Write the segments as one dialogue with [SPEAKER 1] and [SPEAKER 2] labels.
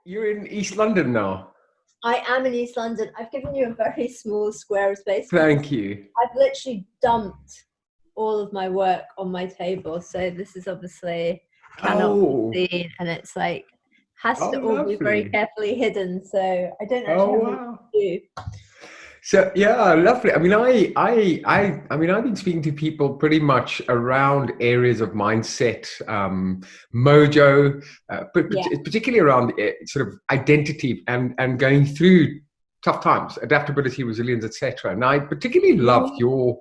[SPEAKER 1] You're in East London now.
[SPEAKER 2] I am in East London. I've given you a very small square of space because
[SPEAKER 1] Thank you.
[SPEAKER 2] I've literally dumped all of my work on my table. So this is obviously cannot
[SPEAKER 1] Oh,
[SPEAKER 2] be seen, and it's like has
[SPEAKER 1] oh,
[SPEAKER 2] to all be very
[SPEAKER 1] lovely.
[SPEAKER 2] carefully hidden. So I don't
[SPEAKER 1] Oh,
[SPEAKER 2] actually have much
[SPEAKER 1] wow.
[SPEAKER 2] to do.
[SPEAKER 1] So yeah, lovely. I mean, I've been speaking to people pretty much around areas of mindset, mojo, but
[SPEAKER 2] Yeah.
[SPEAKER 1] particularly around sort of identity and going through tough times, adaptability, resilience, etc. And I particularly love
[SPEAKER 2] Mm.
[SPEAKER 1] your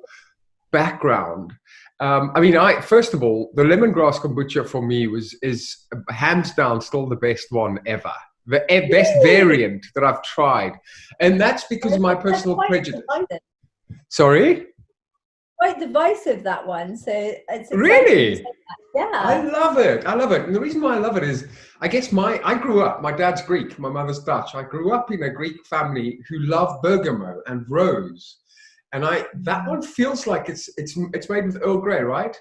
[SPEAKER 1] background. I mean, I first of all, the lemongrass kombucha for me is hands down still the best one ever, the best
[SPEAKER 2] Really?
[SPEAKER 1] variant that I've tried, and that's because of my
[SPEAKER 2] That's
[SPEAKER 1] personal
[SPEAKER 2] quite
[SPEAKER 1] prejudice.
[SPEAKER 2] divisive.
[SPEAKER 1] Sorry,
[SPEAKER 2] Quite divisive, that one. So it's exciting you
[SPEAKER 1] really?
[SPEAKER 2] said that.
[SPEAKER 1] I
[SPEAKER 2] Yeah.
[SPEAKER 1] love it. I love it. And the reason why I love it is, I guess I grew up, my dad's Greek, my mother's Dutch. I grew up in a Greek family who love bergamot and rose. And that one feels like it's made with Earl Grey, right?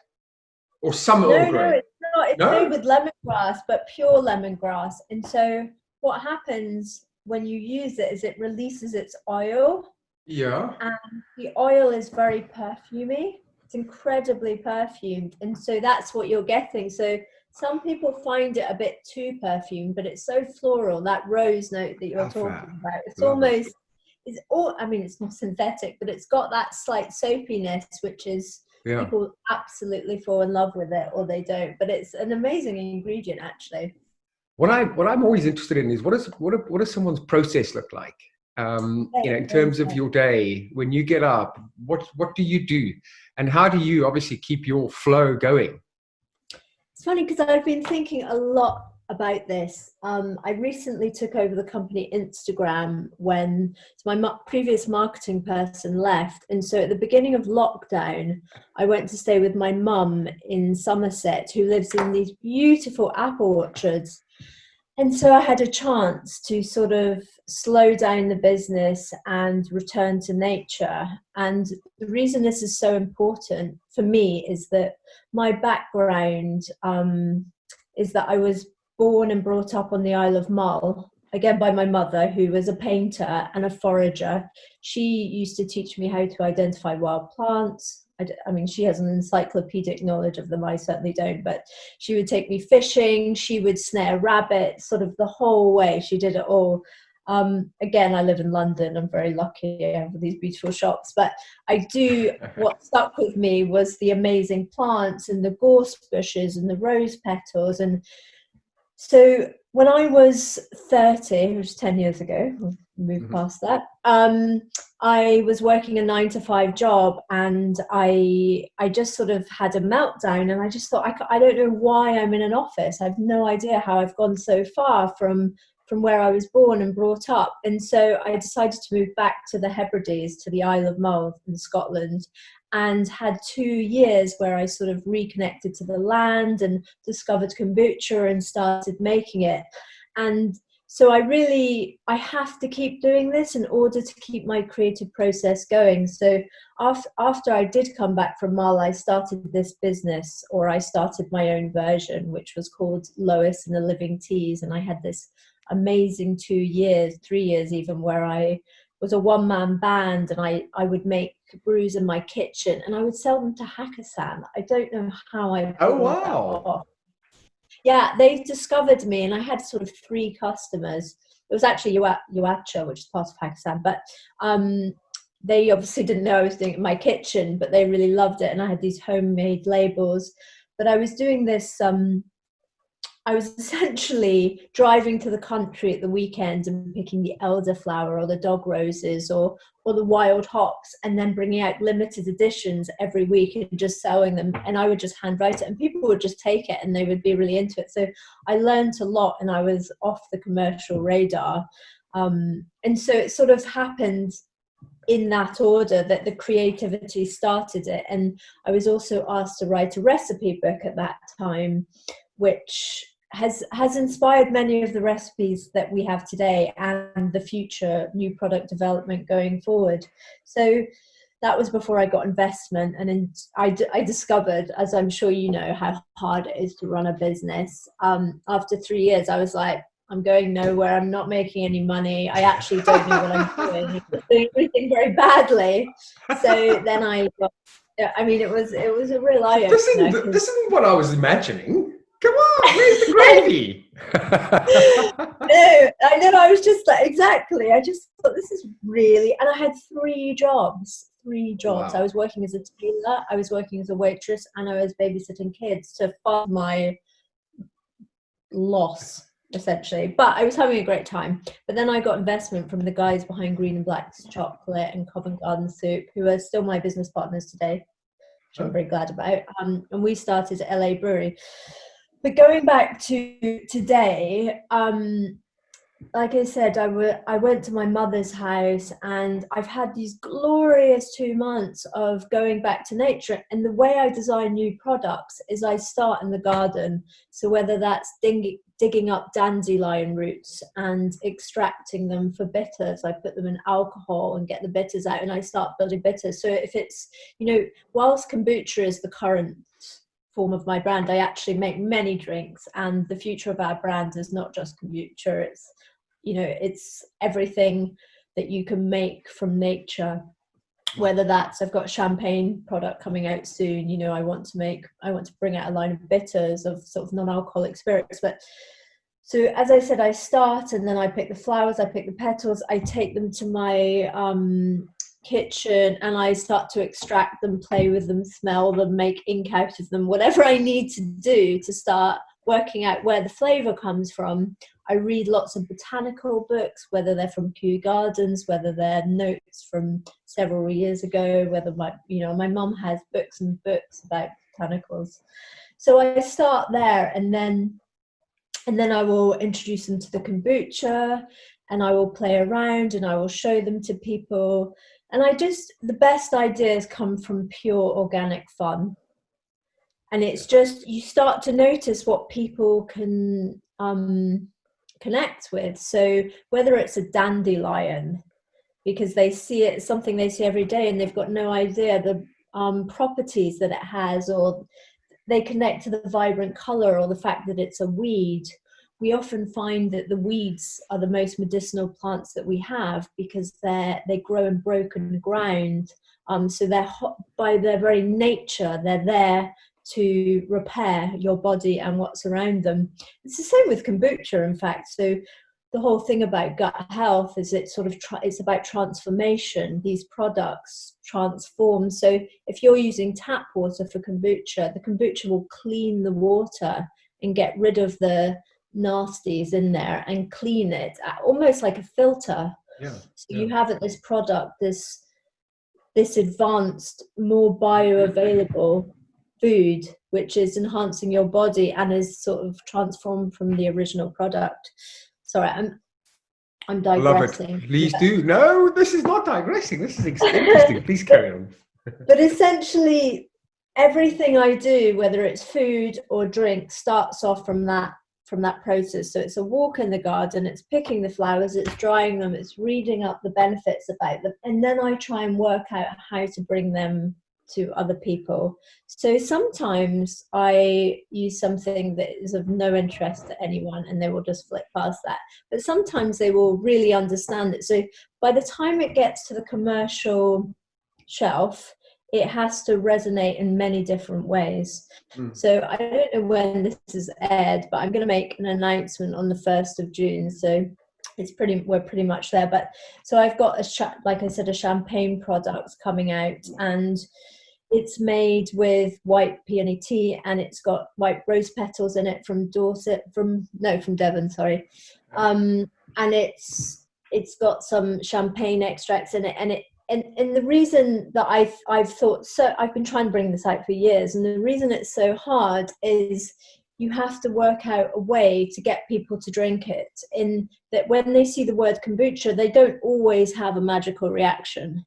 [SPEAKER 1] Or some Earl
[SPEAKER 2] No,
[SPEAKER 1] Grey.
[SPEAKER 2] it's not. It's made
[SPEAKER 1] No?
[SPEAKER 2] with lemongrass, but pure lemongrass. And so what happens when you use it is it releases its oil,
[SPEAKER 1] Yeah.
[SPEAKER 2] and the oil is very perfumey. It's incredibly perfumed. And so that's what you're getting. So some people find it a bit too perfumed, but it's so floral, that rose note that you're
[SPEAKER 1] Love that.
[SPEAKER 2] talking about. It's
[SPEAKER 1] Love it.
[SPEAKER 2] almost, it's all, I mean, it's not synthetic, but it's got that slight soapiness, which is,
[SPEAKER 1] Yeah.
[SPEAKER 2] people absolutely fall in love with it or they don't. But it's an amazing ingredient, actually.
[SPEAKER 1] What I'm always interested in is what does someone's process look like? In terms of your day, when you get up, what do you do, and how do you obviously keep your flow going?
[SPEAKER 2] It's funny because I've been thinking a lot about this. I recently took over the company Instagram when my previous marketing person left. And so at the beginning of lockdown, I went to stay with my mum in Somerset, who lives in these beautiful apple orchards. And so I had a chance to sort of slow down the business and return to nature. And the reason this is so important for me is that my background is that I was born and brought up on the Isle of Mull, again by my mother, who was a painter and a forager. She used to teach me how to identify wild plants. I mean, she has an encyclopedic knowledge of them. I certainly don't, but she would take me fishing. She would snare rabbits, sort of the whole way. She did it all. Again, I live in London. I'm very lucky. I have these beautiful shops, but what stuck with me was the amazing plants and the gorse bushes and the rose petals. And so when I was 30, which is 10 years ago, we'll move
[SPEAKER 1] Mhm.
[SPEAKER 2] past that, I was working a 9 to 5 job, and I just sort of had a meltdown, and I just thought, I don't know why I'm in an office. I have no idea how I've gone so far from where I was born and brought up. And so I decided to move back to the Hebrides, to the Isle of Mull in Scotland, and had 2 years where I sort of reconnected to the land and discovered kombucha and started making it. And so I have to keep doing this in order to keep my creative process going. So after I did come back from Mull, I started this business, or I started my own version, which was called Lois The Living Teas. And I had this amazing 2 years, 3 years even, where I was a one-man band, and I would make brews in my kitchen and I would sell them to Hakkasan. I don't know how I
[SPEAKER 1] Oh
[SPEAKER 2] pulled that
[SPEAKER 1] wow!
[SPEAKER 2] off. Yeah, they discovered me, and I had sort of 3 customers. It was actually Yuacha, which is part of Hakkasan, but they obviously didn't know I was doing it in my kitchen, but they really loved it, and I had these homemade labels. But I was doing this I was essentially driving to the country at the weekend and picking the elderflower or the dog roses or the wild hops, and then bringing out limited editions every week and just selling them. And I would just handwrite it, and people would just take it and they would be really into it. So I learned a lot, and I was off the commercial radar. And so it sort of happened in that order that the creativity started it. And I was also asked to write a recipe book at that time, which has inspired many of the recipes that we have today and the future new product development going forward. So that was before I got investment, and I discovered, as I'm sure you know, how hard it is to run a business. After 3 years, I was like, I'm going nowhere. I'm not making any money. I actually don't know what I'm doing. I'm doing everything very badly. So then I got, I mean, it was a real eye opener.
[SPEAKER 1] This isn't what I was imagining. Come on, where's the gravy?
[SPEAKER 2] I know. I was just like, exactly. I just thought this is really, and I had 3 jobs. 3 jobs.
[SPEAKER 1] Wow.
[SPEAKER 2] I was working as a tailor, I was working as a waitress, and I was babysitting kids to fund my loss, essentially. But I was having a great time. But then I got investment from the guys behind Green and Black's Chocolate and Covent Garden Soup, who are still my business partners today, which I'm very glad about. And we started LA Brewery. But going back to today, like I said, I went to my mother's house, and I've had these glorious 2 months of going back to nature. And the way I design new products is I start in the garden. So whether that's digging up dandelion roots and extracting them for bitters, I put them in alcohol and get the bitters out, and I start building bitters. So if it's, whilst kombucha is the current form of my brand, I actually make many drinks, and the future of our brand is not just kombucha. It's everything that you can make from nature, whether that's, I've got a champagne product coming out soon. I want to bring out a line of bitters, of sort of non-alcoholic spirits. But so as I said, I start, and then I pick the flowers, I pick the petals, I take them to my kitchen, and I start to extract them, play with them, smell them, make ink out of them, whatever I need to do to start working out where the flavor comes from. I read lots of botanical books, whether they're from Kew Gardens, whether they're notes from several years ago, whether my mum has books and books about botanicals. So I start there, and then I will introduce them to the kombucha, and I will play around, and I will show them to people. And the best ideas come from pure organic fun. And it's just, you start to notice what people can connect with. So whether it's a dandelion, because they see it, something they see every day, and they've got no idea the properties that it has, or they connect to the vibrant color, or the fact that it's a weed. We often find that the weeds are the most medicinal plants that we have, because they grow in broken ground. So they're hot, by their very nature, they're there to repair your body and what's around them. It's the same with kombucha, in fact. So the whole thing about gut health is it's about transformation. These products transform. So if you're using tap water for kombucha, the kombucha will clean the water and get rid of the nasties in there and clean it, almost like a filter. You have this product, this advanced, more bioavailable food, which is enhancing your body and is sort of transformed from the original product. Sorry, I'm digressing.
[SPEAKER 1] I love it. Please do. No, this is not digressing. This is interesting. Please carry on.
[SPEAKER 2] But essentially, everything I do, whether it's food or drink, starts off from that process. So it's a walk in the garden, it's picking the flowers, it's drying them, it's reading up the benefits about them, and then I try and work out how to bring them to other people. So sometimes I use something that is of no interest to anyone, and they will just flick past that. But sometimes they will really understand it. So by the time it gets to the commercial shelf, it has to resonate in many different ways. So I don't know when this is aired, but I'm going to make an announcement on the 1st of June. So we're pretty much there. But so I've got like I said, a champagne product coming out, and it's made with white peony tea, and it's got white rose petals in it from Devon, sorry. And it's got some champagne extracts in it, and the reason that I've thought, so I've been trying to bring this out for years, and the reason it's so hard is you have to work out a way to get people to drink it, in that when they see the word kombucha, they don't always have a magical reaction.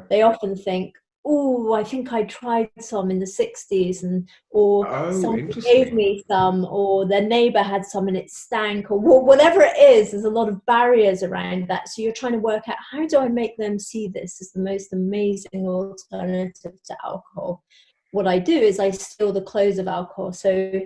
[SPEAKER 2] They often think, oh, I think I tried some in the 60s, or someone gave me some, or their neighbor had some and it stank, or whatever it is. There's a lot of barriers around that. So you're trying to work out, how do I make them see this as the most amazing alternative to alcohol? What I do is I steal the clothes of alcohol. So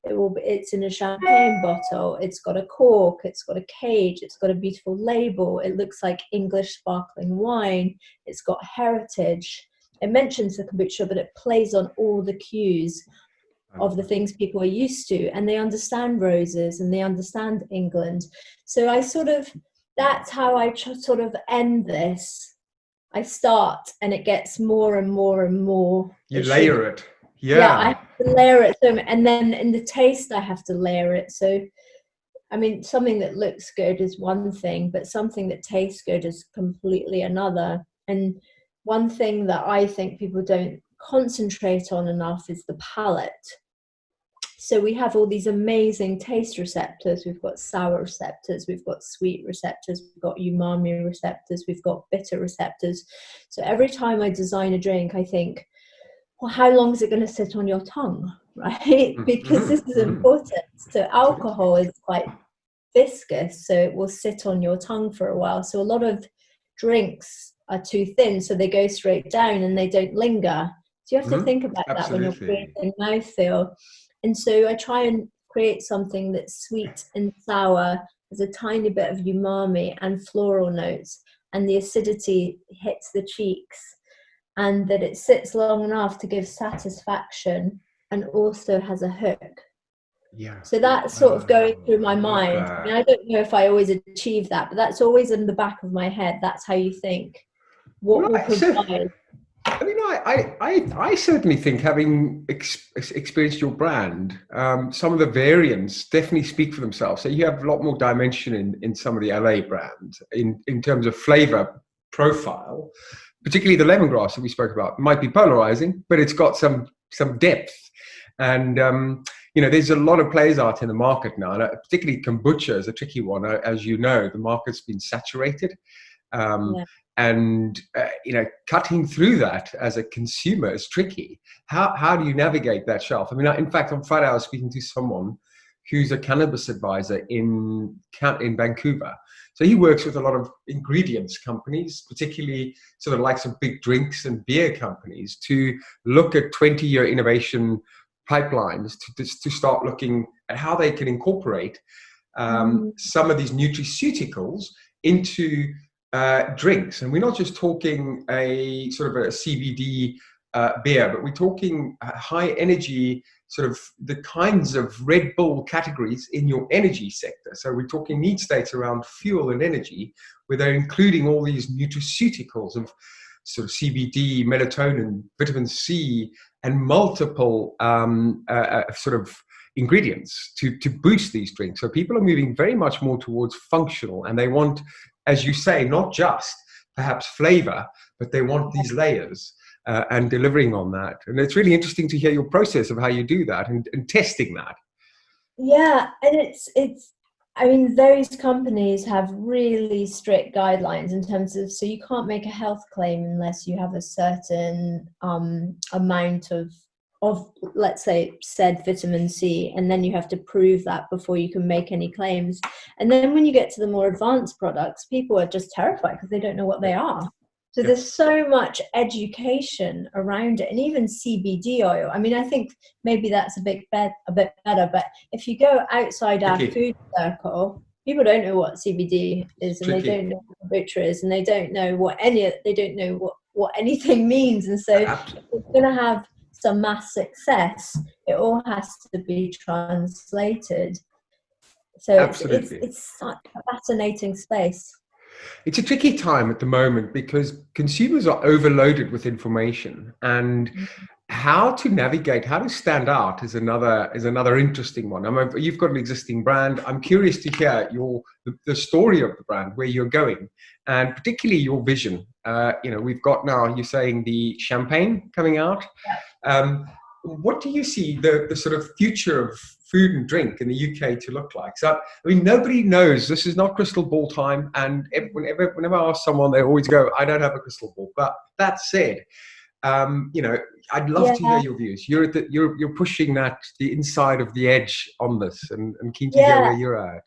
[SPEAKER 2] It's in a champagne bottle. It's got a cork. It's got a cage. It's got a beautiful label. It looks like English sparkling wine. It's got heritage. It mentions the kombucha, but it plays on all the cues of the things people are used to, and they understand roses and they understand England. So that's how I sort of end this. I start and it gets more and more and more.
[SPEAKER 1] You layer it.
[SPEAKER 2] Yeah, I have to layer it. So, and then in the taste, I have to layer it. So, I mean, something that looks good is one thing, but something that tastes good is completely another. And one thing that I think people don't concentrate on enough is the palate. So we have all these amazing taste receptors. We've got sour receptors, we've got sweet receptors, we've got umami receptors, we've got bitter receptors. So every time I design a drink, I think, well, how long is it going to sit on your tongue, right? Because this is important. So alcohol is quite viscous, so it will sit on your tongue for a while. So a lot of drinks are too thin, so they go straight down and they don't linger. So you have to think about that when you're creating mouthfeel. And so I try and create something that's sweet and sour, has a tiny bit of umami and floral notes, and the acidity hits the cheeks, and that it sits long enough to give satisfaction and also has a hook.
[SPEAKER 1] Yeah.
[SPEAKER 2] So that's sort of going through my mind. I mean, I don't know if I always achieve that, but that's always in the back of my head. That's how you think. What will provide?
[SPEAKER 1] I mean, I certainly think, having experienced your brand, some of the variants definitely speak for themselves. So you have a lot more dimension in some of the LA brands in terms of flavor profile, particularly the lemongrass that we spoke about. It might be polarizing, but it's got some depth. And, there's a lot of players out in the market now, and particularly kombucha is a tricky one. As you know, the market's been saturated. And cutting through that as a consumer is tricky. How do you navigate that shelf? I mean, in fact, on Friday I was speaking to someone who's a cannabis advisor in Vancouver. So he works with a lot of ingredients companies, particularly sort of like some big drinks and beer companies, to look at 20-year innovation pipelines to start looking at how they can incorporate some of these nutraceuticals into drinks. And we're not just talking a sort of a CBD beer, but we're talking high energy, sort of the kinds of Red Bull categories in your energy sector. So we're talking need states around fuel and energy, where they're including all these nutraceuticals of sort of CBD, melatonin, vitamin C, and multiple sort of ingredients to boost these drinks. So people are moving very much more towards functional, and they want, as you say, not just perhaps flavor, but they want these layers and delivering on that. And it's really interesting to hear your process of how you do that and testing that.
[SPEAKER 2] Yeah, and it's I mean, those companies have really strict guidelines in terms of, so you can't make a health claim unless you have a certain amount of let's say said vitamin C, and then you have to prove that before you can make any claims. And then when you get to the more advanced products, people are just terrified because they don't know what they are. So there's so much education around it, and even CBD oil. I mean, I think maybe that's a bit better, but if you go outside our food circle, people don't know what CBD is, and they don't know what kombucha is, and they don't know what anything means. And so if we're going to have some mass success, it all has to be translated. So it's such a fascinating space.
[SPEAKER 1] It's a tricky time at the moment because consumers are overloaded with information, and how to navigate, how to stand out is another interesting one. You've got an existing brand. I'm curious to hear the story of the brand, where you're going, and particularly your vision. We've got now, you're saying, the champagne coming out. What do you see the sort of future of food and drink in the UK to look like? So, I mean, nobody knows. This is not crystal ball time. And whenever I ask someone, they always go, I don't have a crystal ball. But that said, I'd love to hear your views. You're pushing the inside of the edge on this, and keen to hear where you're at.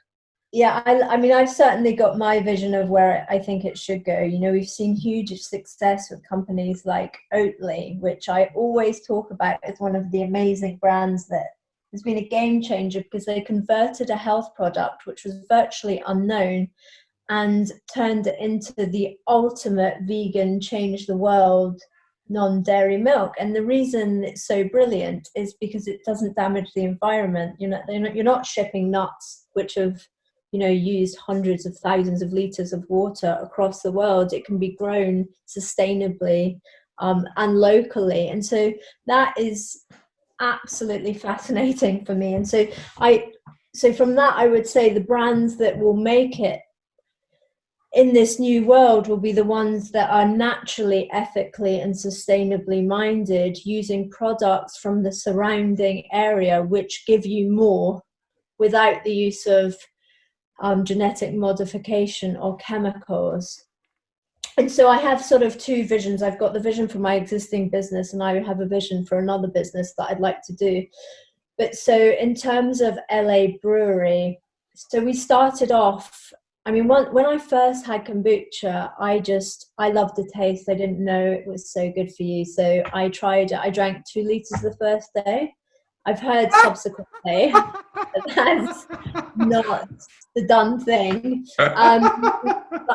[SPEAKER 2] Yeah, I mean, I've certainly got my vision of where I think it should go. We've seen huge success with companies like Oatly, which I always talk about as one of the amazing brands that has been a game changer, because they converted a health product which was virtually unknown and turned it into the ultimate vegan, change the world non-dairy milk. And the reason it's so brilliant is because it doesn't damage the environment. You're not shipping nuts which have used hundreds of thousands of liters of water across the world. It can be grown sustainably and locally, and so that is absolutely fascinating for me. And so from that, I would say the brands that will make it in this new world will be the ones that are naturally, ethically and sustainably minded, using products from the surrounding area which give you more without the use of genetic modification or chemicals. And so I have sort of two visions. I've got the vision for my existing business, and I have a vision for another business that I'd like to do. But so in terms of LA Brewery, so we started off, I mean, when I first had kombucha, I loved the taste. I didn't know it was so good for you. So I tried it. I drank 2 liters the first day. I've heard subsequently that that's not the done thing. But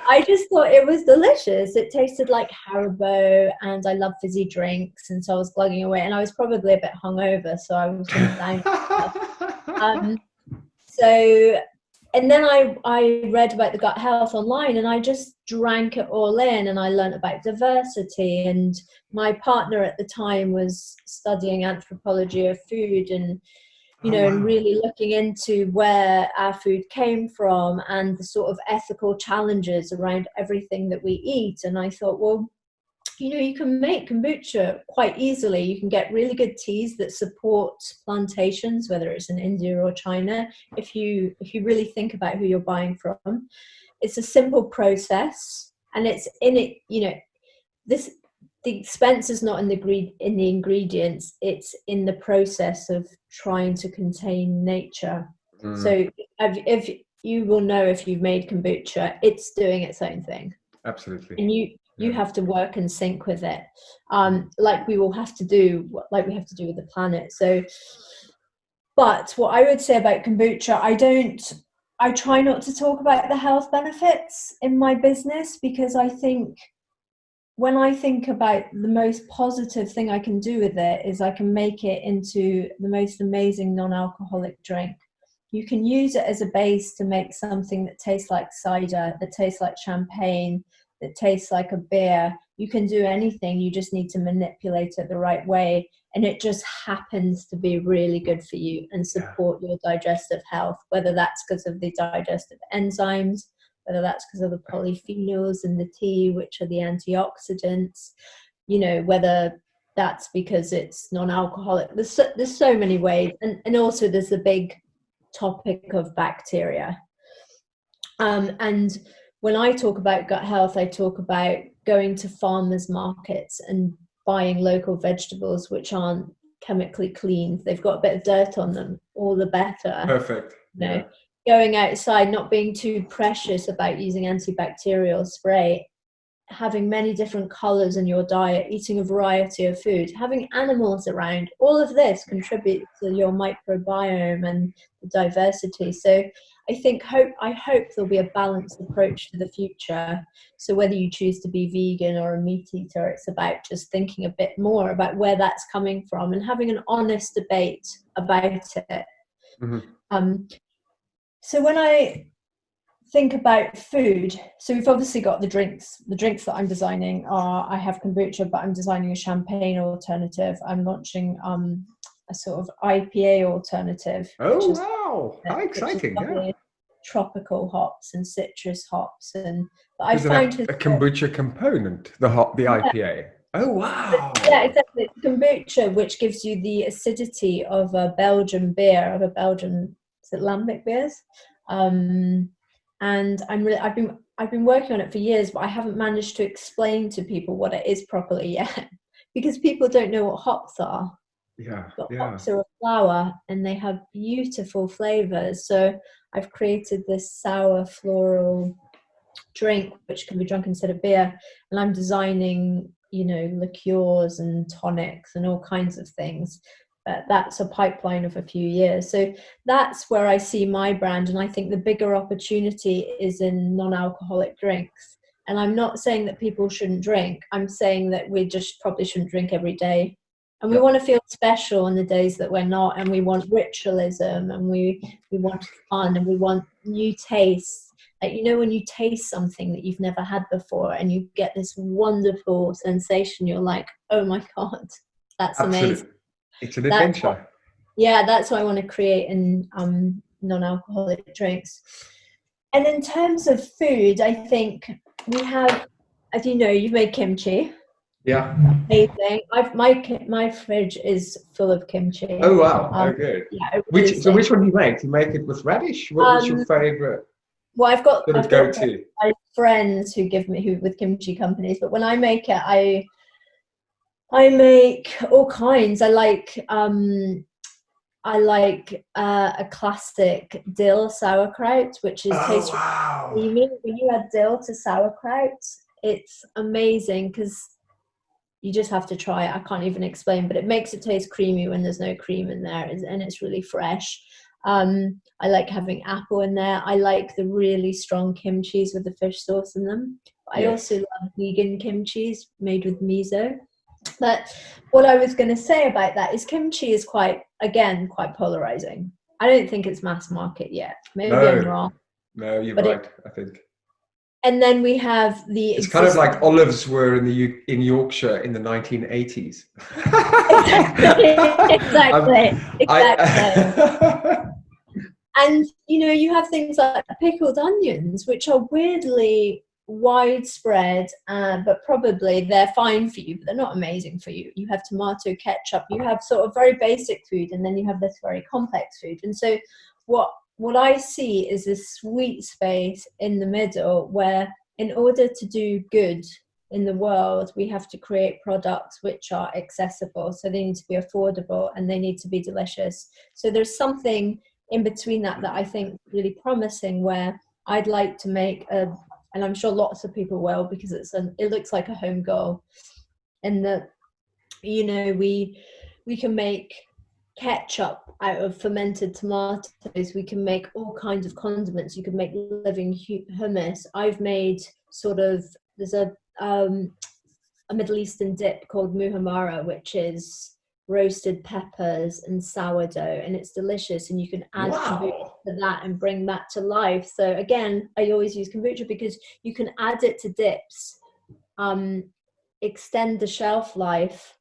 [SPEAKER 2] I just thought it was delicious. It tasted like Haribo, and I love fizzy drinks. And so I was glugging away, and I was probably a bit hungover, so I was down. And then I read about the gut health online, and I just drank it all in, and I learned about diversity. And my partner at the time was studying anthropology of food, and and really looking into where our food came from and the sort of ethical challenges around everything that we eat. And I thought, well, you can make kombucha quite easily. You can get really good teas that support plantations, whether it's in India or China, if you really think about who you're buying from. It's a simple process, and it's in it, the expense is not in the ingredients, it's in the process of trying to contain nature. So if you will know, if you've made kombucha, it's doing its own thing.
[SPEAKER 1] Absolutely.
[SPEAKER 2] And you have to work and sync with it, like we have to do with the planet. So, but what I would say about kombucha, I try not to talk about the health benefits in my business, because I think when I think about the most positive thing I can do with it is I can make it into the most amazing non-alcoholic drink. You can use it as a base to make something that tastes like cider, that tastes like champagne, that tastes like a beer. You can do anything. You just need to manipulate it the right way. And it just happens to be really good for you and support your digestive health, whether that's because of the digestive enzymes, whether that's because of the polyphenols in the tea, which are the antioxidants, whether that's because it's non-alcoholic. There's so many ways. And also there's the big topic of bacteria. And when I talk about gut health, I talk about going to farmers markets and buying local vegetables which aren't chemically cleaned. They've got a bit of dirt on them, all the better.
[SPEAKER 1] Perfect.
[SPEAKER 2] Going outside, not being too precious about using antibacterial spray, having many different colors in your diet, eating a variety of food, having animals around, all of this contributes to your microbiome and the diversity. So I hope there'll be a balanced approach to the future. So whether you choose to be vegan or a meat eater, it's about just thinking a bit more about where that's coming from and having an honest debate about it. So when I think about food, so we've obviously got the drinks that I'm designing are, I have kombucha, but I'm designing a champagne alternative. I'm launching a sort of IPA alternative.
[SPEAKER 1] Oh, wow. How exciting.
[SPEAKER 2] Tropical hops and citrus hops. And
[SPEAKER 1] I found a kombucha component, the IPA. Oh, wow.
[SPEAKER 2] Yeah, exactly. It's kombucha, which gives you the acidity of a Belgian beer, is it lambic beers? And I've been working on it for years, but I haven't managed to explain to people what it is properly yet, because people don't know what hops are. Hops are a flower, and they have beautiful flavors. So I've created this sour floral drink which can be drunk instead of beer, and I'm designing liqueurs and tonics and all kinds of things that's a pipeline of a few years. So that's where I see my brand, and I think the bigger opportunity is in non-alcoholic drinks. And I'm not saying that people shouldn't drink. I'm saying that we just probably shouldn't drink every day. And we want to feel special on the days that we're not, and we want ritualism, and we want fun, and we want new tastes. Like, you know, when you taste something that you've never had before and you get this wonderful sensation, you're like, oh my God, that's amazing.
[SPEAKER 1] It's an adventure.
[SPEAKER 2] That's what I want to create in non-alcoholic drinks. And in terms of food, I think we have, as you know, you've made kimchi.
[SPEAKER 1] Yeah.
[SPEAKER 2] Amazing. My fridge is full of kimchi.
[SPEAKER 1] Oh wow! Good.
[SPEAKER 2] Yeah.
[SPEAKER 1] Which one do you make? Do you make it with radish? What's your favorite?
[SPEAKER 2] Well, I've got
[SPEAKER 1] go-to
[SPEAKER 2] friends who give me with kimchi companies, but when I make it, I make all kinds. I like a classic dill sauerkraut, which is tasty. Creamy. When you add dill to sauerkraut, it's amazing because you just have to try it. I can't even explain, but it makes it taste creamy when there's no cream in there, and it's really fresh. I like having apple in there. I like the really strong kimchis with the fish sauce in them. I also love vegan kimchis made with miso. But what I was going to say about that is kimchi is quite polarizing. I don't think it's mass market yet. Maybe I'm wrong.
[SPEAKER 1] No, you're right, I think.
[SPEAKER 2] And then we have
[SPEAKER 1] it's kind of like olives were in Yorkshire in the 1980s.
[SPEAKER 2] Exactly. And, you know, you have things like pickled onions, which are weirdly widespread, but probably they're fine for you, but they're not amazing for you. You have tomato ketchup, you have sort of very basic food, and then you have this very complex food. And so what I see is this sweet space in the middle where, in order to do good in the world, we have to create products which are accessible. So they need to be affordable and they need to be delicious. So there's something in between that I think really promising, where I'd like to make and I'm sure lots of people will, because it looks like a home goal, and that, you know, we can make ketchup out of fermented tomatoes. We can make all kinds of condiments. You can make living hummus. I've made there's a Middle Eastern dip called muhammara, which is roasted peppers and sourdough, and it's delicious, and you can add kombucha to that and bring that to life. So again, I always use kombucha because you can add it to dips, extend the shelf life,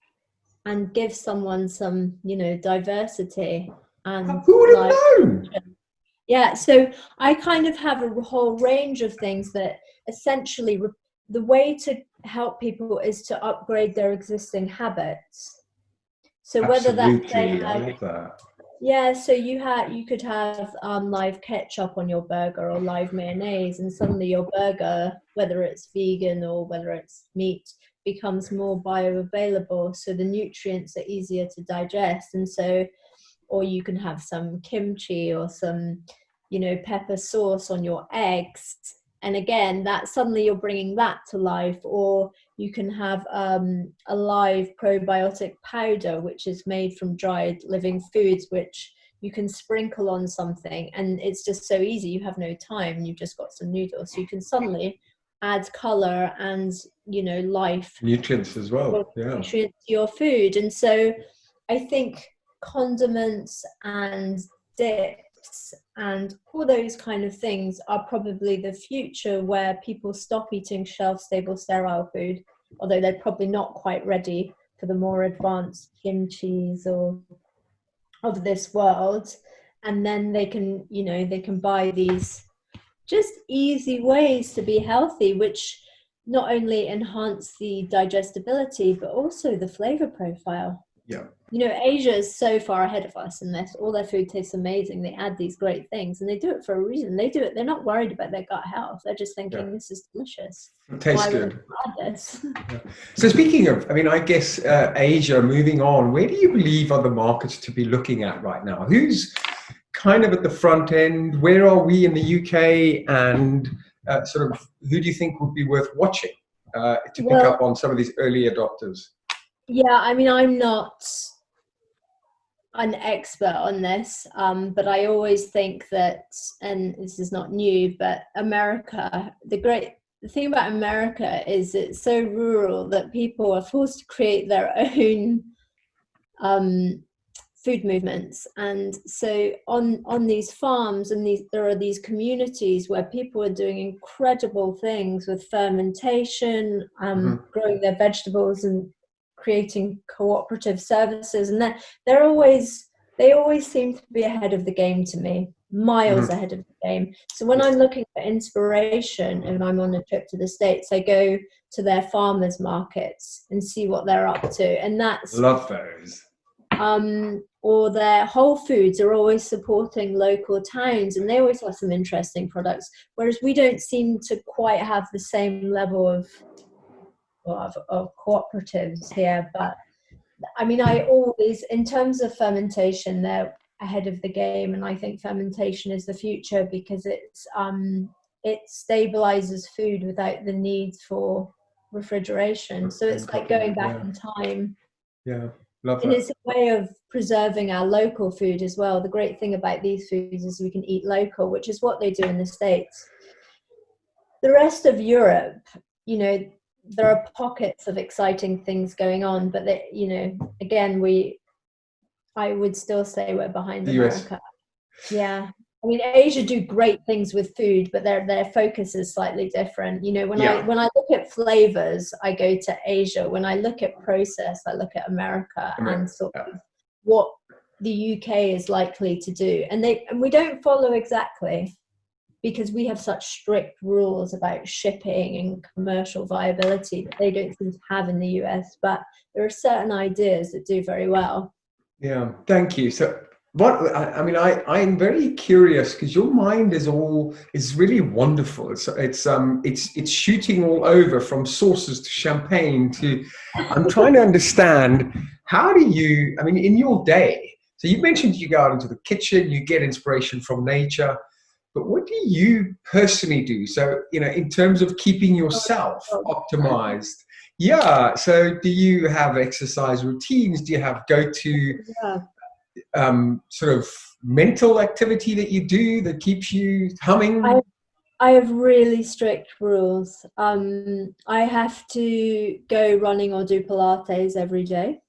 [SPEAKER 2] and give someone some, you know, diversity. And
[SPEAKER 1] who would have known?
[SPEAKER 2] Yeah, so I kind of have a whole range of things that essentially the way to help people is to upgrade their existing habits. So whether that's
[SPEAKER 1] I love that.
[SPEAKER 2] Yeah, so you could have live ketchup on your burger or live mayonnaise, and suddenly your burger, whether it's vegan or whether it's meat, becomes more bioavailable, so the nutrients are easier to digest. And so, or you can have some kimchi or some, you know, pepper sauce on your eggs, and again, that suddenly you're bringing that to life. Or you can have a live probiotic powder, which is made from dried living foods, which you can sprinkle on something, and it's just so easy. You have no time, and you've just got some noodles, so you can suddenly add color and, you know, life,
[SPEAKER 1] nutrients as well,
[SPEAKER 2] nutrients to your food. And so I think condiments and dips and all those kind of things are probably the future, where people stop eating shelf-stable sterile food, although they're probably not quite ready for the more advanced kimchis or of this world. And then they can, you know, they can buy these just easy ways to be healthy, which not only enhance the digestibility, but also the flavor profile.
[SPEAKER 1] Yeah.
[SPEAKER 2] You know, Asia is so far ahead of us in this. All their food tastes amazing. They add these great things, and they do it for a reason. They do it. They're not worried about their gut health. They're just thinking, this is delicious.
[SPEAKER 1] It tastes good. So speaking of, I mean, I guess Asia, moving on, where do you believe are the markets to be looking at right now? Who's kind of at the front end? Where are we in the UK? And sort of, who do you think would be worth watching to pick up on some of these early adopters?
[SPEAKER 2] Yeah, I mean, I'm not an expert on this, but I always think that, and this is not new, but America, the thing about America is it's so rural that people are forced to create their own food movements. And so on these farms, and there are these communities where people are doing incredible things with fermentation, growing their vegetables and creating cooperative services, and they always seem to be ahead of the game to me, miles ahead of the game. So when I'm looking for inspiration and I'm on a trip to the States, I go to their farmers markets and see what they're up to, and that's
[SPEAKER 1] love those.
[SPEAKER 2] Or their Whole Foods are always supporting local towns, and they always have some interesting products, whereas we don't seem to quite have the same level of cooperatives here. But I mean, I always, in terms of fermentation, they're ahead of the game, and I think fermentation is the future because it stabilizes food without the need for refrigeration. So it's like going back in time.
[SPEAKER 1] Yeah, love that.
[SPEAKER 2] And it's a way of preserving our local food as well. The great thing about these foods is we can eat local, which is what they do in the States. The rest of Europe, you know, there are pockets of exciting things going on, but they, you know, again, I would still say we're behind America. Yeah. I mean, Asia do great things with food, but their focus is slightly different. You know, when I look at flavors, I go to Asia. When I look at process, I look at America and sort of what the UK is likely to do. And we don't follow exactly, because we have such strict rules about shipping and commercial viability that they don't seem to have in the US. But there are certain ideas that do very well.
[SPEAKER 1] Yeah, thank you. So I'm very curious because your mind is really wonderful. It's shooting all over, from sauces to champagne to. I'm trying to understand, how do you? I mean, in your day. So you mentioned you go out into the kitchen, you get inspiration from nature, but what do you personally do? So, you know, in terms of keeping yourself optimized. Yeah. So do you have exercise routines? Do you have go-to? Sort of mental activity that you do that keeps you humming?
[SPEAKER 2] I have really strict rules. I have to go running or do Pilates every day.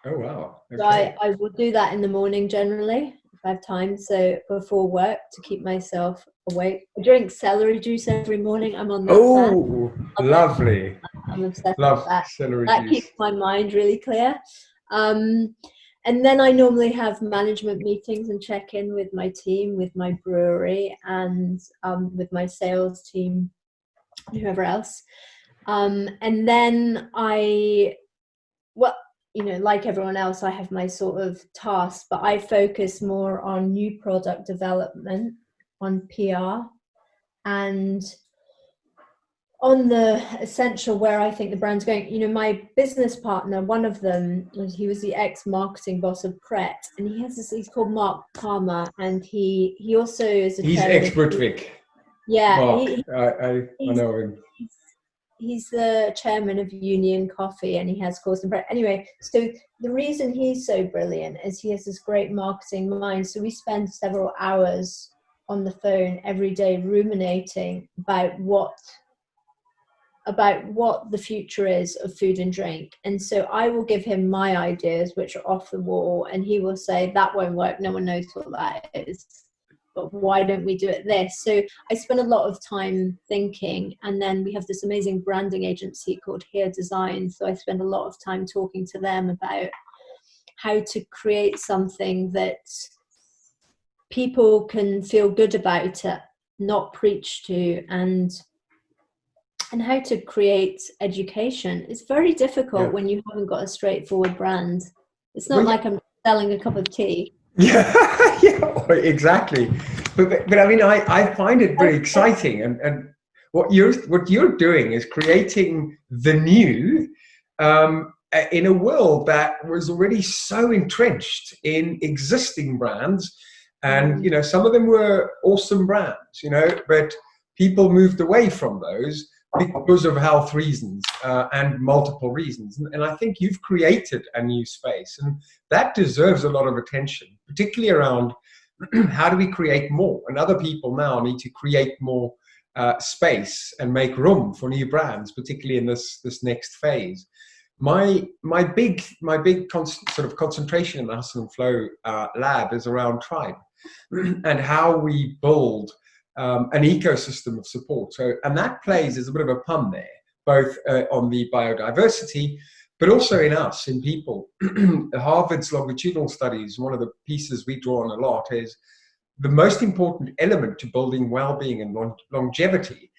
[SPEAKER 1] Oh, wow. Okay.
[SPEAKER 2] So I will do that in the morning generally, if I have time. So before work, to keep myself awake. I drink celery juice every morning. I'm on that.
[SPEAKER 1] Oh, lovely.
[SPEAKER 2] I'm obsessed
[SPEAKER 1] with
[SPEAKER 2] that.
[SPEAKER 1] Celery
[SPEAKER 2] that
[SPEAKER 1] juice.
[SPEAKER 2] Keeps my mind really clear. And then I normally have management meetings and check in with my team, with my brewery, and with my sales team, whoever else. And then like everyone else, I have my sort of tasks, but I focus more on new product development, on PR, and on the essential where I think the brand's going. You know, my business partner, one of them, he was the ex-marketing boss of Pret, and he has this, he's called Mark Palmer, and he also is a
[SPEAKER 1] he's expert Vic.
[SPEAKER 2] Yeah.
[SPEAKER 1] Mark, I know him.
[SPEAKER 2] He's the chairman of Union Coffee, and he has course in Pret. Anyway, so the reason he's so brilliant is he has this great marketing mind. So we spend several hours on the phone every day ruminating about what the future is of food and drink. And so I will give him my ideas, which are off the wall, and he will say, that won't work, no one knows what that is, but why don't we do it this? So I spend a lot of time thinking, and then we have this amazing branding agency called Here Design, so I spend a lot of time talking to them about how to create something that people can feel good about it, not preach to, and how to create education. It's very difficult when you haven't got a straightforward brand. It's not like I'm selling a cup of tea.
[SPEAKER 1] Yeah, exactly. But I mean, I find it very exciting, and what you're doing is creating the new in a world that was already so entrenched in existing brands, and you know, some of them were awesome brands, you know, but people moved away from those. because of health reasons and multiple reasons. And I think you've created a new space, and that deserves a lot of attention, particularly around how do we create more? And other people now need to create more space and make room for new brands, particularly in this next phase. My big sort of concentration in the Hustle and Flow lab is around tribe and how we build an ecosystem of support. So, and that plays as a bit of a pun there, both on the biodiversity, but also in us, in people. Harvard's longitudinal studies, one of the pieces we draw on a lot, is the most important element to building well-being and longevity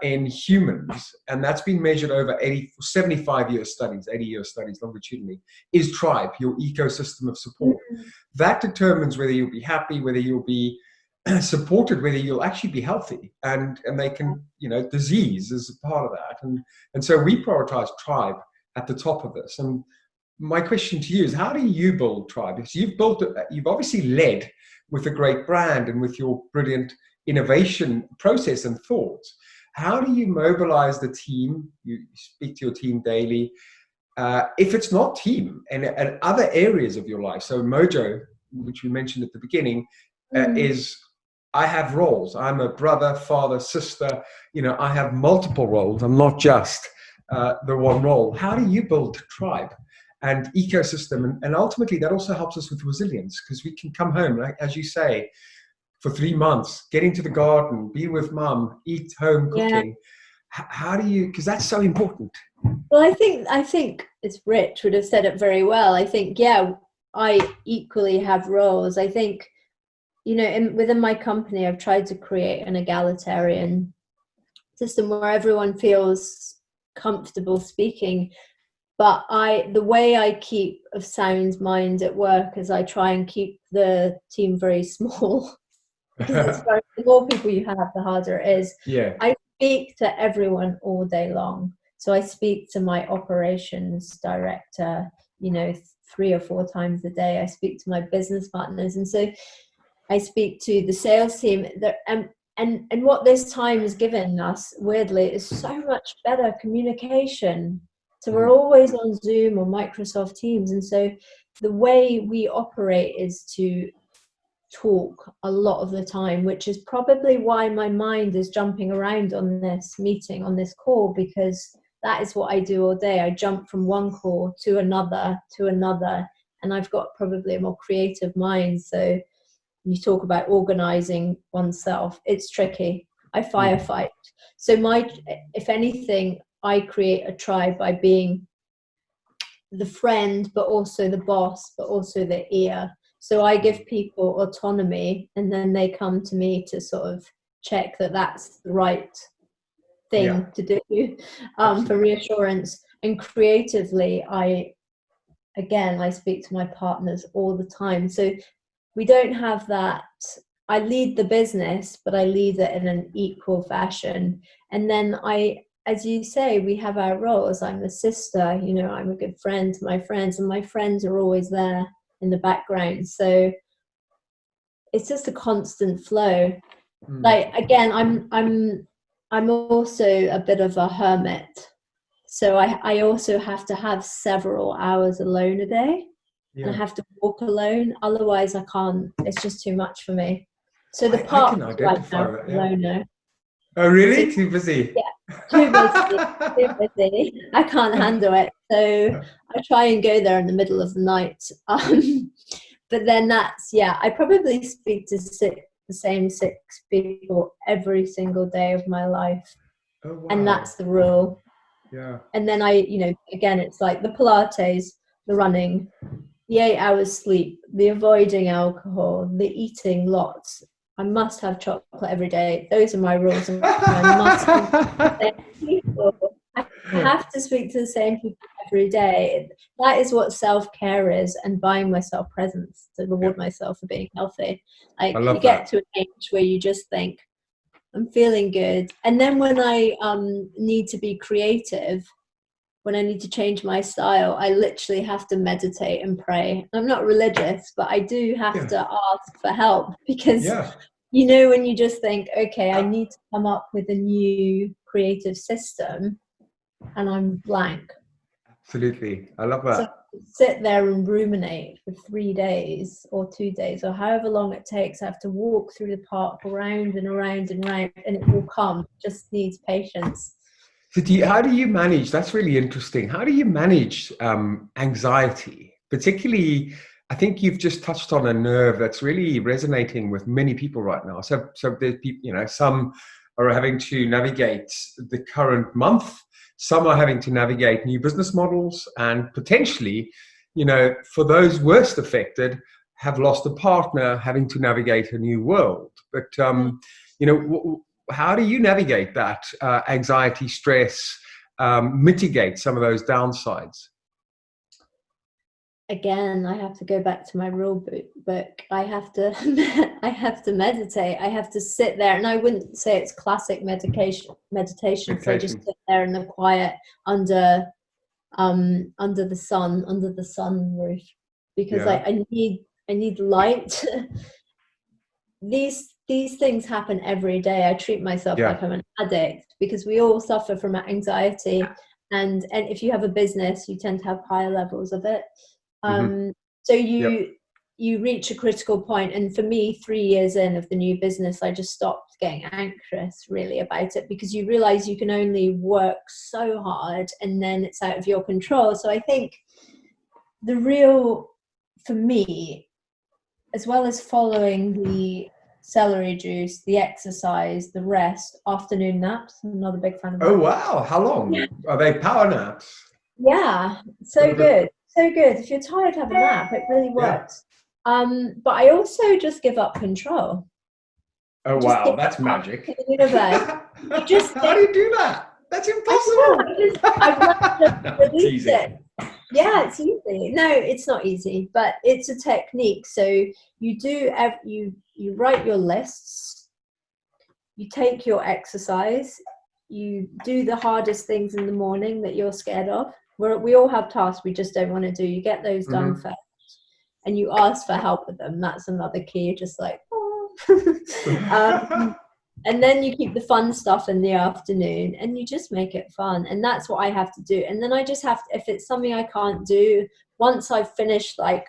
[SPEAKER 1] in humans, and that's been measured over 75-year studies, 80-year studies longitudinally, is tribe, your ecosystem of support. That determines whether you'll be happy, whether you'll be supported, whether you'll actually be healthy, and they can, disease is a part of that, and so we prioritize tribe at the top of this. And my question to you is, how do you build tribe? Because you've obviously led with a great brand and with your brilliant innovation process and thoughts. How do you mobilize the team? You speak to your team daily. If it's not team and other areas of your life, so Mojo, which we mentioned at the beginning, is I have roles. I'm a brother, father, sister. I have multiple roles. I'm not just the one role. How do you build tribe and ecosystem? And ultimately, that also helps us with resilience, because we can come home, like, as you say, for 3 months, get into the garden, be with mum, eat home cooking. How do you, because that's so important.
[SPEAKER 2] Well, I think it's Rich would have said it very well. I think, I equally have roles. I think, within my company, I've tried to create an egalitarian system where everyone feels comfortable speaking. But the way I keep a sound mind at work is I try and keep the team very small. Because the more people you have, the harder it is.
[SPEAKER 1] Yeah.
[SPEAKER 2] I speak to everyone all day long. So I speak to my operations director, 3 or 4 times a day. I speak to my business partners. And so I speak to the sales team. And what this time has given us, weirdly, is so much better communication. So we're always on Zoom or Microsoft Teams. And so the way we operate is to talk a lot of the time, which is probably why my mind is jumping around on this meeting, on this call, because that is what I do all day. I jump from one call to another, and I've got probably a more creative mind. So you talk about organizing oneself, it's tricky. I firefight. So if anything, I create a tribe by being the friend, but also the boss, but also the ear. So I give people autonomy, and then they come to me to sort of check that that's the right thing to do, for reassurance. And creatively, I speak to my partners all the time. So we don't have that. I lead the business, but I lead it in an equal fashion. And then as you say, we have our roles. I'm a sister, I'm a good friend to my friends, and my friends are always there in the background. So it's just a constant flow. Like, again, I'm also a bit of a hermit. So I also have to have several hours alone a day. And I have to walk alone. Otherwise I can't. It's just too much for me. So the
[SPEAKER 1] I can identify with that.
[SPEAKER 2] Loner.
[SPEAKER 1] Oh, really? Too busy?
[SPEAKER 2] Yeah, too busy. I can't handle it. So I try and go there in the middle of the night. But then I probably speak to the same 6 people every single day of my life.
[SPEAKER 1] Oh, wow.
[SPEAKER 2] And that's the rule.
[SPEAKER 1] Yeah.
[SPEAKER 2] And then again, it's like the Pilates, the running, the 8 hours sleep, the avoiding alcohol, the eating lots. I must have chocolate every day. Those are my rules. And I must speak to the same people. I have to speak to the same people every day. That is what self-care is, and buying myself presents to reward myself for being healthy. Like, you get to an age where you just think, I'm feeling good. And then when I need to be creative, when I need to change my style, I literally have to meditate and pray. I'm not religious, but I do have to ask for help, because you know, when you just think, okay, I need to come up with a new creative system, and I'm blank.
[SPEAKER 1] Absolutely. I love
[SPEAKER 2] So
[SPEAKER 1] that.
[SPEAKER 2] sit there and ruminate for 3 days or 2 days or however long it takes. I have to walk through the park around and around and around, and it will come. It just needs patience.
[SPEAKER 1] So how do you manage? That's really interesting. How do you manage anxiety? Particularly, I think you've just touched on a nerve that's really resonating with many people right now. So there's people, you know, some are having to navigate the current month. Some are having to navigate new business models, and potentially, you know, for those worst affected, have lost a partner, having to navigate a new world. But you know, how do you navigate that anxiety, stress, mitigate some of those downsides?
[SPEAKER 2] Again, I have to go back to my rule book. I have to I have to meditate. I have to sit there, and I wouldn't say it's classic meditation because I just sit there in the quiet under the sun roof, because I need light. These things happen every day. I treat myself like I'm an addict, because we all suffer from anxiety, and if you have a business, you tend to have higher levels of it. So you reach a critical point, and for me, 3 years in of the new business, I just stopped getting anxious really about it, because you realize you can only work so hard and then it's out of your control. So I think the real, for me, as well as following the celery juice, the exercise, the rest, afternoon naps, I'm not a big fan of that.
[SPEAKER 1] Oh wow, how long are they? Power naps?
[SPEAKER 2] Yeah, so good. So good. If you're tired, have a nap. It really works. But I also just give up control.
[SPEAKER 1] Oh wow, that's magic.
[SPEAKER 2] To the universe.
[SPEAKER 1] How do you do that? That's impossible.
[SPEAKER 2] I'd rather release it. Yeah, it's easy. No, it's not easy, but it's a technique. So you write your lists, you take your exercise, you do the hardest things in the morning that you're scared of. We all have tasks we just don't want to do. You get those done first, and you ask for help with them. That's another key. You're just like, oh. And then you keep the fun stuff in the afternoon, and you just make it fun. And that's what I have to do. And then I just have to, if it's something I can't do, once I've finished, like,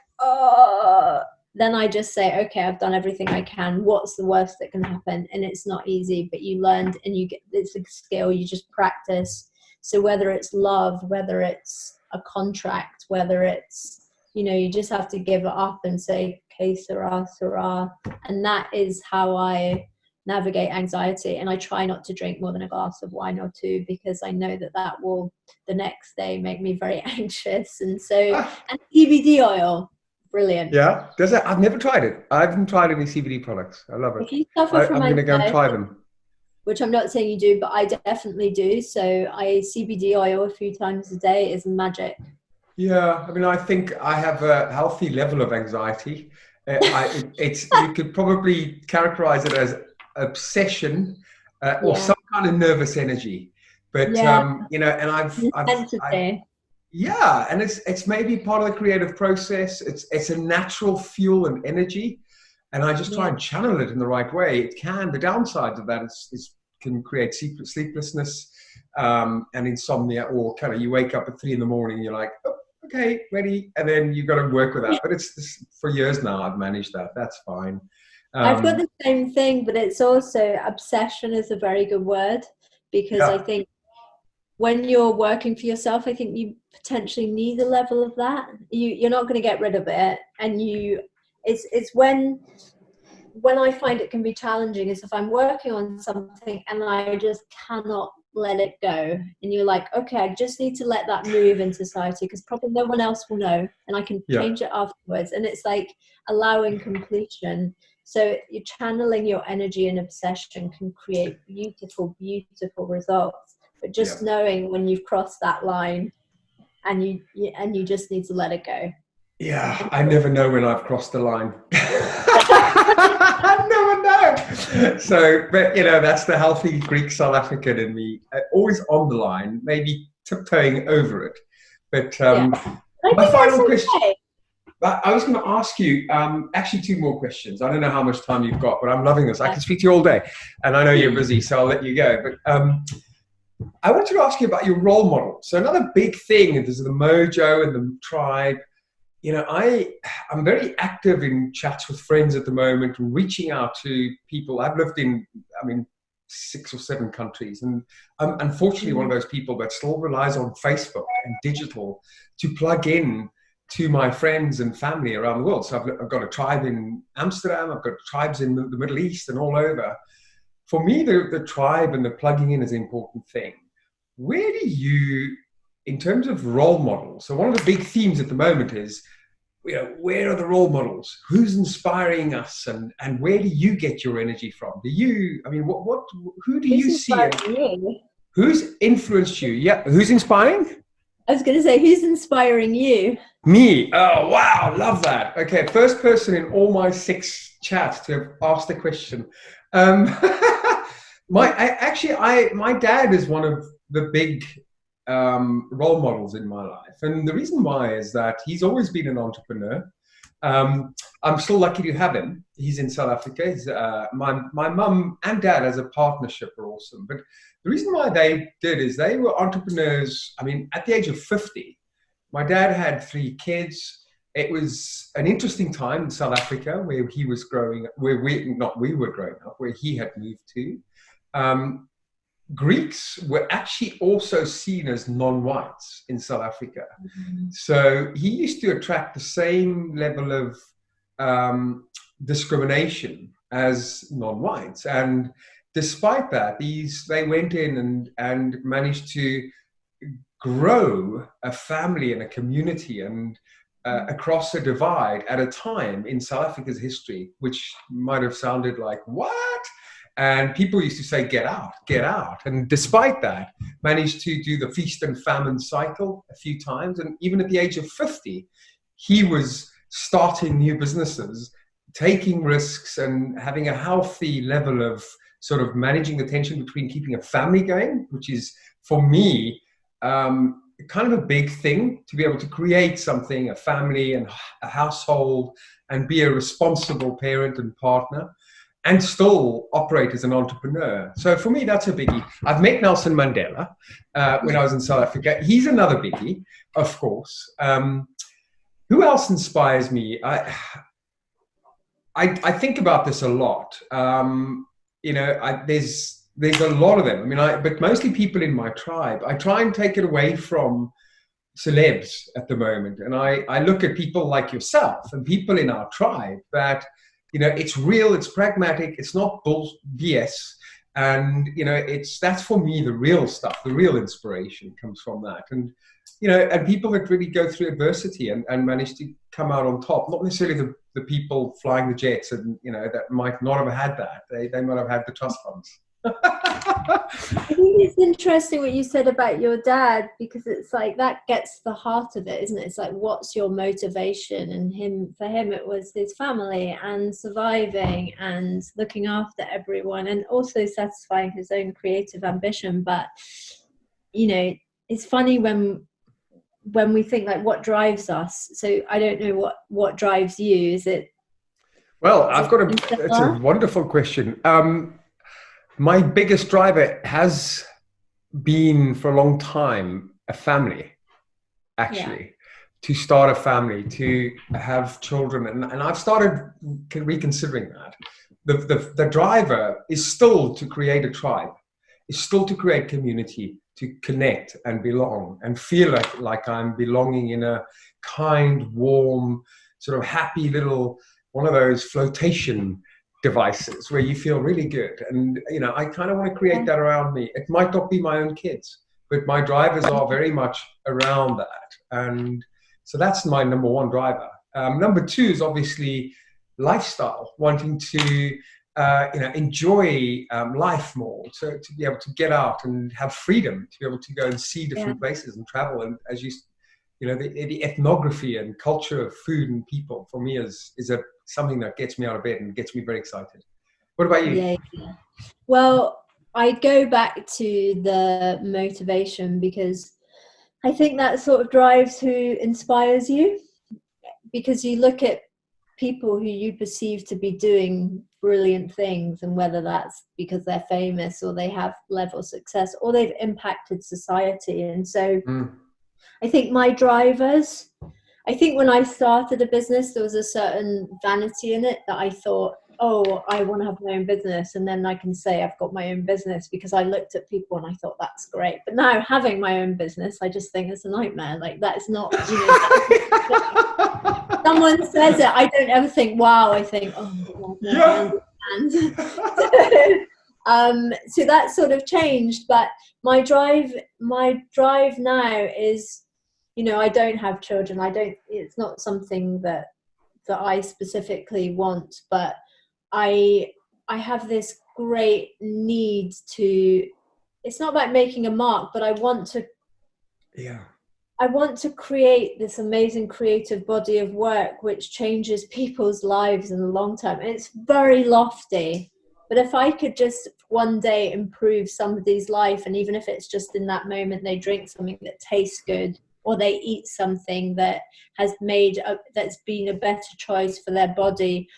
[SPEAKER 2] then I just say, okay, I've done everything I can. What's the worst that can happen? And it's not easy, but you learned, and it's a skill. You just practice. So whether it's love, whether it's a contract, whether it's, you know, you just have to give it up and say, okay, Sarah, Sarah. And that is how I navigate anxiety. And I try not to drink more than a glass of wine or two, because I know that will the next day make me very anxious. And so, and CBD oil, brilliant.
[SPEAKER 1] Yeah, does it? I've never tried it. I haven't tried any CBD products. I love it.
[SPEAKER 2] If you suffer from
[SPEAKER 1] I'm going to go and try them.
[SPEAKER 2] Which I'm not saying you do, but I definitely do. So CBD oil a few times a day is magic.
[SPEAKER 1] Yeah, I mean, I think I have a healthy level of anxiety. You could probably characterize it as obsession or some kind of nervous energy. But you know, and I've and it's maybe part of the creative process. It's a natural fuel and energy, and I just try and channel it in the right way. It can. The downside of that is can create sleeplessness and insomnia, or kind of you wake up at 3 a.m. and you're like, oh, okay, ready, and then you've got to work with that. But it's for years now I've managed that. That's fine.
[SPEAKER 2] I've got the same thing, but it's also, obsession is a very good word, because I think when you're working for yourself, I think you potentially need a level of that. You're not going to get rid of it, and it's when I find it can be challenging is if I'm working on something and I just cannot let it go, and you're like, okay, I just need to let that move in society, because probably no one else will know, and I can change it afterwards. And it's like allowing completion. So you're channeling your energy and obsession can create beautiful, beautiful results. But just knowing when you've crossed that line, and you just need to let it go.
[SPEAKER 1] Yeah, I never know when I've crossed the line. I never know. So, but you know, that's the healthy Greek South African in me. Always on the line, maybe tiptoeing over it. But my final question. But I was going to ask you, actually, two more questions. I don't know how much time you've got, but I'm loving this. I can speak to you all day, and I know you're busy, so I'll let you go. But I wanted to ask you about your role model. So another big thing is the mojo and the tribe. You know, I'm very active in chats with friends at the moment, and reaching out to people. I've lived in, 6 or 7 countries, and I'm unfortunately one of those people that still relies on Facebook and digital to plug in to my friends and family around the world. So I've got a tribe in Amsterdam, I've got tribes in the Middle East and all over. For me, the tribe and the plugging in is an important thing. Where do you, in terms of role models, so one of the big themes at the moment is, you know, where are the role models? Who's inspiring us, and where do you get your energy from? Do you, I mean, who do you see? Who's influenced you? Yeah, who's inspiring?
[SPEAKER 2] I was going to say, who's inspiring you?
[SPEAKER 1] Me. Oh, wow. Love that. Okay. First person in all my 6 chats to have asked a question. My dad is one of the big role models in my life. And the reason why is that he's always been an entrepreneur. I'm still lucky to have him. He's in South Africa. My mum and dad as a partnership are awesome. But the reason why they did is they were entrepreneurs. I mean, at the age of 50, my dad had 3 kids. It was an interesting time in South Africa where he was growing up, where we were growing up, where he had moved to. Greeks were actually also seen as non-whites in South Africa. Mm-hmm. So he used to attract the same level of discrimination as non-whites. And despite that, they went in and managed to grow a family and a community and across a divide at a time in South Africa's history, which might have sounded like, what? And people used to say, get out, get out. And despite that, managed to do the feast and famine cycle a few times. And even at the age of 50, he was starting new businesses, taking risks and having a healthy level of sort of managing the tension between keeping a family going, which is, for me, kind of a big thing to be able to create something, a family and a household, and be a responsible parent and partner, and still operate as an entrepreneur. So for me, that's a biggie. I've met Nelson Mandela when I was in South Africa. He's another biggie, of course. Who else inspires me? I think about this a lot. There's a lot of them. I mean, but mostly people in my tribe. I try and take it away from celebs at the moment. And I look at people like yourself and people in our tribe that, you know, it's real, it's pragmatic, it's not BS. And, you know, that's for me the real stuff, the real inspiration comes from that. And, you know, and people that really go through adversity and manage to come out on top, not necessarily the people flying the jets and, you know, that might not have had that. They might have had the trust funds.
[SPEAKER 2] I think it's interesting what you said about your dad, because it's like that gets the heart of it, isn't it? It's like, what's your motivation? And for him it was his family and surviving and looking after everyone and also satisfying his own creative ambition. But, you know, it's funny when we think like, what drives us? So I don't know what drives you. Is it?
[SPEAKER 1] Well, it's a wonderful question. My biggest driver has been for a long time a family, actually, to start a family, to have children. And I've started reconsidering that. The driver is still to create a tribe, is still to create community, to connect and belong and feel like I'm belonging in a kind, warm, sort of happy little, one of those flotation devices where you feel really good. And, you know, I kind of want to create that around me. It might not be my own kids, but my drivers are very much around that. And so that's my number one driver. Number two is obviously lifestyle, wanting to, enjoy life more, to be able to get out and have freedom, to be able to go and see different places and travel. And as you know, the ethnography and culture of food and people for me is something that gets me out of bed and gets me very excited. What about you?
[SPEAKER 2] Yeah. Well, I go back to the motivation because I think that sort of drives who inspires you. because you look at people who you perceive to be doing brilliant things, and whether that's because they're famous or they have level of success or they've impacted society. And so I think my drivers, I think when I started a business, there was a certain vanity in it that I thought, oh, I want to have my own business, and then I can say I've got my own business, because I looked at people and I thought that's great. But now having my own business, I just think it's a nightmare. Like, that's not, you know, someone says it, I don't ever think, wow. I think, oh, no,
[SPEAKER 1] Yeah.
[SPEAKER 2] I understand. So that sort of changed. But my drive now is, you know, I don't have children. It's not something that I specifically want, but I have this great need to, it's not about making a mark, but I want to create this amazing creative body of work which changes people's lives in the long term. And it's very lofty, but if I could just one day improve somebody's life, and even if it's just in that moment they drink something that tastes good, or they eat something that has that's been a better choice for their body,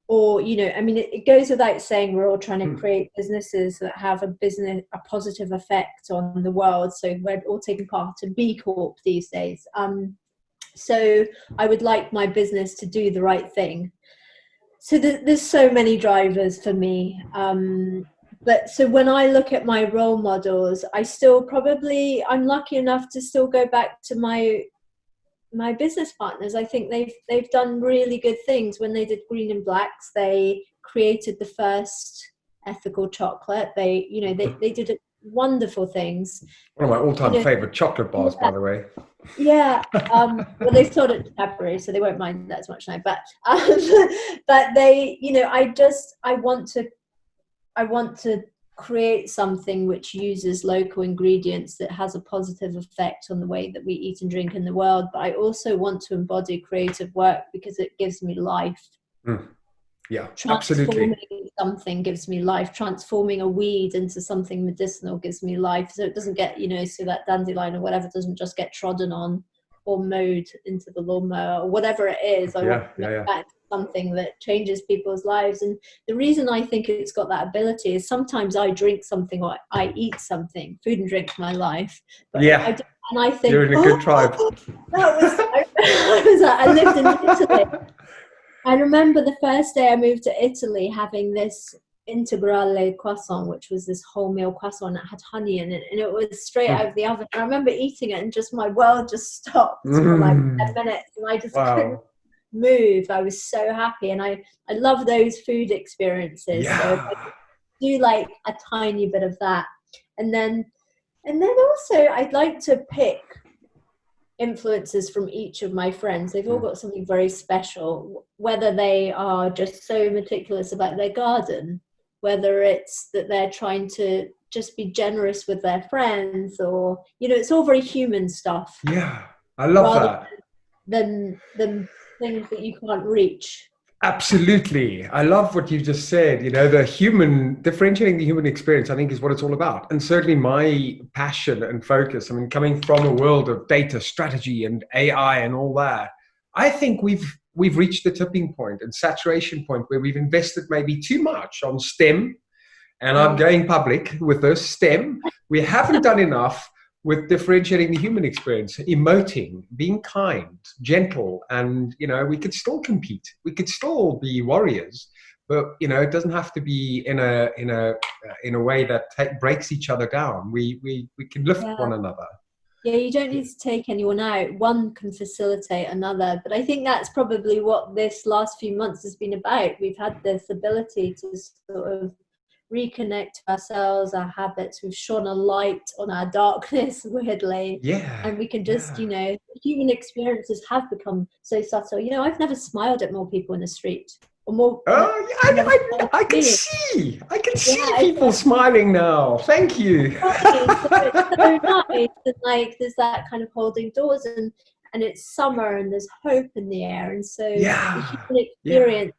[SPEAKER 2] or, you know, I mean, it goes without saying we're all trying to create businesses that have a positive effect on the world. So we're all taking part in B Corp these days. So I would like my business to do the right thing. So there's so many drivers for me. But so when I look at my role models, I'm lucky enough to still go back to my business partners. I think they've done really good things. When they did Green and Blacks, they created the first ethical chocolate. They did wonderful things.
[SPEAKER 1] One of my all-time favorite chocolate bars, by the way.
[SPEAKER 2] Yeah. Well, they've sold it to Cadbury, so they won't mind that as much now. But they, you know, I want to create something which uses local ingredients that has a positive effect on the way that we eat and drink in the world. But I also want to embody creative work because it gives me life.
[SPEAKER 1] Yeah,
[SPEAKER 2] transforming
[SPEAKER 1] absolutely.
[SPEAKER 2] something gives me life. Transforming a weed into something medicinal gives me life. So it doesn't get, you know, so that dandelion or whatever doesn't just get trodden on or mowed into the lawnmower or whatever it is. I want to make that something that changes people's lives. And the reason I think it's got that ability is sometimes I drink something or I eat something. Food and drink's my life. But I think
[SPEAKER 1] you're in a good tribe.
[SPEAKER 2] I lived in Italy. I remember the first day I moved to Italy having this integrale croissant, which was this wholemeal croissant that had honey in it, and it was straight out of the oven. And I remember eating it and just my world just stopped for like 10 minutes, and I just couldn't move. I was so happy, and I love those food experiences.
[SPEAKER 1] Yeah.
[SPEAKER 2] So I do like a tiny bit of that, and then also I'd like to pick influences from each of my friends. They've all got something very special, whether they are just so meticulous about their garden, whether it's that they're trying to just be generous with their friends, or, you know, it's all very human stuff.
[SPEAKER 1] Yeah, I love that.
[SPEAKER 2] Than things that you can't reach.
[SPEAKER 1] Absolutely. I love what you just said. You know, differentiating the human experience, I think, is what it's all about. And certainly my passion and focus, I mean, coming from a world of data strategy and AI and all that, I think we've reached the tipping point and saturation point where we've invested maybe too much on STEM. And I'm going public with this STEM. We haven't done enough with differentiating the human experience, emoting, being kind, gentle, and, you know, we could still compete. We could still be warriors, but, you know, it doesn't have to be in a way that breaks each other down. We can lift one another.
[SPEAKER 2] Yeah, you don't need to take anyone out. One can facilitate another. But I think that's probably what this last few months has been about. We've had this ability to sort of reconnect to ourselves, our habits. We've shone a light on our darkness, weirdly.
[SPEAKER 1] Yeah.
[SPEAKER 2] And we can just, you know, human experiences have become so subtle. You know, I've never smiled at more people in the street. Or more.
[SPEAKER 1] I can see people smiling now. Thank you.
[SPEAKER 2] It's so nice. And like, there's that kind of holding doors, and it's summer and there's hope in the air. And so the human experience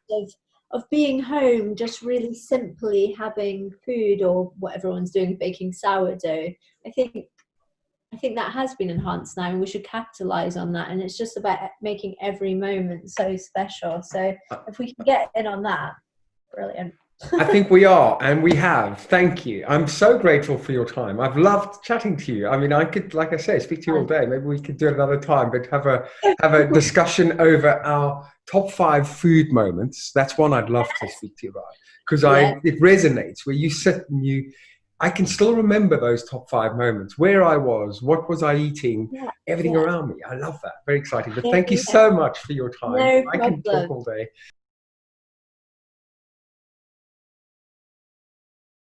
[SPEAKER 2] of being home, just really simply having food or what everyone's doing, baking sourdough, I think I think that has been enhanced now, and we should capitalize on that. And it's just about making every moment so special. So if we can get in on that, brilliant.
[SPEAKER 1] I think we are, and we have. Thank you. I'm so grateful for your time. I've loved chatting to you. I mean, I could, like I say, speak to you all day. Maybe we could do it another time, but have a discussion over our top 5 food moments. That's one I'd love to speak to you about, because it resonates where you sit and I can still remember those top 5 moments, where I was, what was I eating, everything around me. I love that. Very exciting. But thank you so much for your time.
[SPEAKER 2] No
[SPEAKER 1] I can talk all day.